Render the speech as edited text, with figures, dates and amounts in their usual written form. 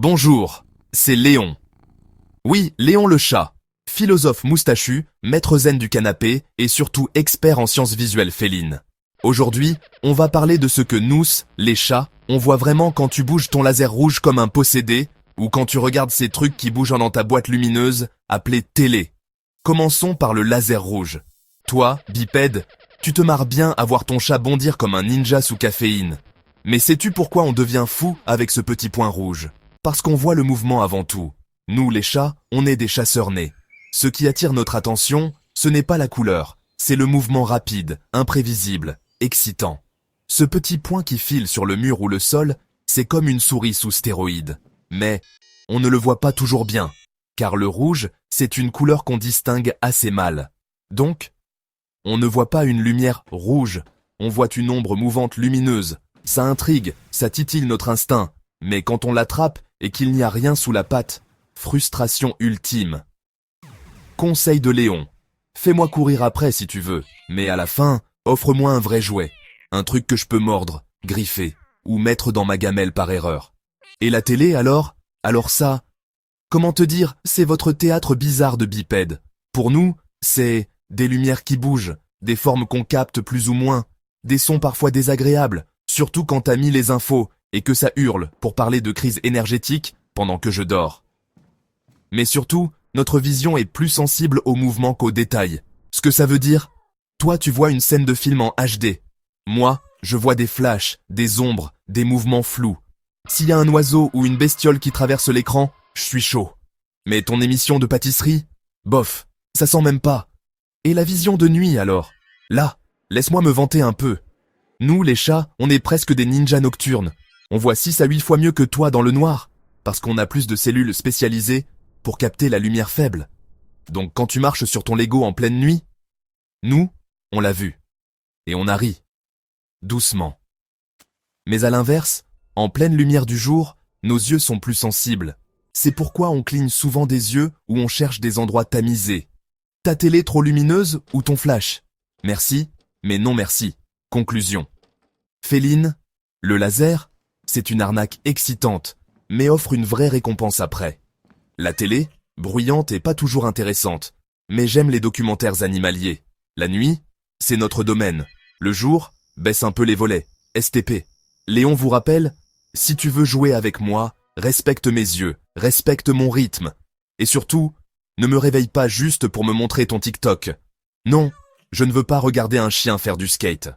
Bonjour, c'est Léon. Oui, Léon le chat, philosophe moustachu, maître zen du canapé et surtout expert en sciences visuelles félines. Aujourd'hui, on va parler de ce que nous, les chats, on voit vraiment quand tu bouges ton laser rouge comme un possédé ou quand tu regardes ces trucs qui bougent dans ta boîte lumineuse appelée télé. Commençons par le laser rouge. Toi, bipède, tu te marres bien à voir ton chat bondir comme un ninja sous caféine. Mais sais-tu pourquoi on devient fou avec ce petit point rouge? Parce qu'on voit le mouvement avant tout. Nous, les chats, on est des chasseurs nés. Ce qui attire notre attention, ce n'est pas la couleur, c'est le mouvement rapide, imprévisible, excitant. Ce petit point qui file sur le mur ou le sol, c'est comme une souris sous stéroïdes. Mais on ne le voit pas toujours bien, car le rouge, c'est une couleur qu'on distingue assez mal. Donc, on ne voit pas une lumière rouge, on voit une ombre mouvante lumineuse. Ça intrigue, ça titille notre instinct, mais quand on l'attrape et qu'il n'y a rien sous la patte, frustration ultime. Conseil de Léon. Fais-moi courir après si tu veux, mais à la fin, offre-moi un vrai jouet. Un truc que je peux mordre, griffer, ou mettre dans ma gamelle par erreur. Et la télé alors? Alors ça, comment te dire, c'est votre théâtre bizarre de bipède. Pour nous, c'est des lumières qui bougent, des formes qu'on capte plus ou moins, des sons parfois désagréables, surtout quand t'as mis les infos et que ça hurle pour parler de crise énergétique pendant que je dors. Mais surtout, notre vision est plus sensible aux mouvements qu'aux détails. Ce que ça veut dire, toi tu vois une scène de film en HD. Moi, je vois des flashs, des ombres, des mouvements flous. S'il y a un oiseau ou une bestiole qui traverse l'écran, je suis chaud. Mais ton émission de pâtisserie? Bof, ça sent même pas. Et la vision de nuit alors? Là, laisse-moi me vanter un peu. Nous, les chats, on est presque des ninjas nocturnes. On voit 6 à 8 fois mieux que toi dans le noir, parce qu'on a plus de cellules spécialisées pour capter la lumière faible. Donc quand tu marches sur ton Lego en pleine nuit, nous, on l'a vu. Et on a ri. Doucement. Mais à l'inverse, en pleine lumière du jour, nos yeux sont plus sensibles. C'est pourquoi on cligne souvent des yeux ou on cherche des endroits tamisés. Ta télé trop lumineuse ou ton flash? Merci, mais non merci. Conclusion. Féline, le laser, c'est une arnaque excitante, mais offre une vraie récompense après. La télé, bruyante et pas toujours intéressante, mais j'aime les documentaires animaliers. La nuit, c'est notre domaine. Le jour, baisse un peu les volets. STP. Léon vous rappelle, si tu veux jouer avec moi, respecte mes yeux, respecte mon rythme. Et surtout, ne me réveille pas juste pour me montrer ton TikTok. Non, je ne veux pas regarder un chien faire du skate.